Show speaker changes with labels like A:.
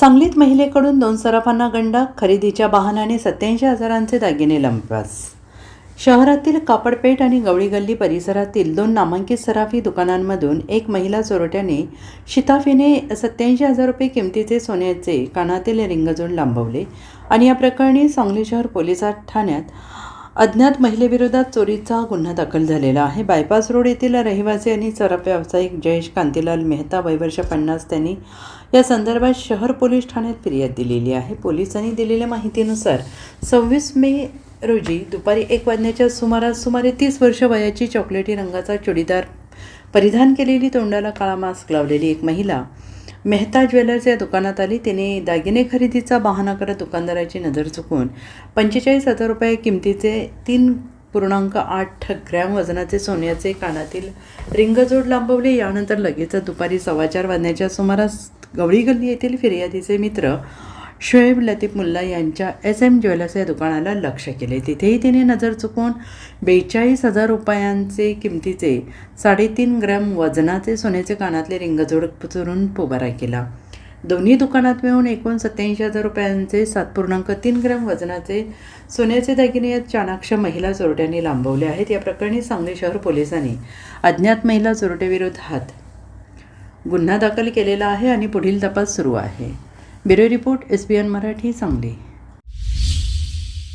A: सांगलीत महिलेकडून 2 सराफांना गंडा, खरेदीच्या बहाण्याने 87,000चे दागिने लंपास. शहरातील कापडपेठ आणि गवळी गल्ली परिसरातील 2 नामांकित सराफी दुकानांमधून एक महिला चोरट्याने शिताफीने 87,000 रुपये किमतीचे सोन्याचे कानातील रिंगजोड लांबवले आणि या प्रकरणी सांगली शहर पोलिसात ठाण्यात अज्ञात महिलेविरोधात चोरीचा गुन्हा दाखल झालेला आहे. बायपास रोड येथील रहिवासी आणि सराफ व्यावसायिक जयेश कांतीलाल मेहता वय वर्ष 50 त्यांनी या संदर्भात शहर पोलीस ठाण्यात फिर्याद दिलेली आहे. पोलिसांनी दिलेल्या माहितीनुसार 26 मे रोजी दुपारी 1 वाजण्याच्या सुमारास सुमारे 30 वर्ष वयाची चॉकलेटी रंगाचा चुडीदार परिधान केलेली, तोंडाला काळा मास्क लावलेली एक महिला मेहता ज्वेलर्स या दुकानात आली. तिने दागिने खरेदीचा बहाणा करत दुकानदाराची नजर चुकवून 45,000 रुपये किमतीचे 3.8 ग्रॅम वजनाचे सोन्याचे कानातील रिंगजोड लांबवले. यानंतर लगेच दुपारी 4:15 वाजण्याच्या सुमारास गवळी गल्ली येथील फिर्यादीचे मित्र शोएब लतीफ मुल्ला यांच्या SM ज्वेलर्स या दुकानाला लक्ष्य केले. तिथेही तिने नजर चुकवून 42,000 रुपयांचे किमतीचे 3.5 ग्रॅम वजनाचे सोन्याचे कानातले रिंगजोड चोरून पोबारा केला. दोन्ही दुकानात मिळून एकूण 87,000 रुपयांचे 7.3 ग्रॅम वजनाचे सोन्याचे दागिने या चाणाक्ष महिला चोरट्यांनी लांबवले आहेत. या प्रकरणी सांगली शहर पोलिसांनी अज्ञात महिला चोरट्याविरोधात गुन्हा दाखल केलेला आहे आणि पुढील तपास सुरू आहे. Bureau report SBN Marathi, Sangli.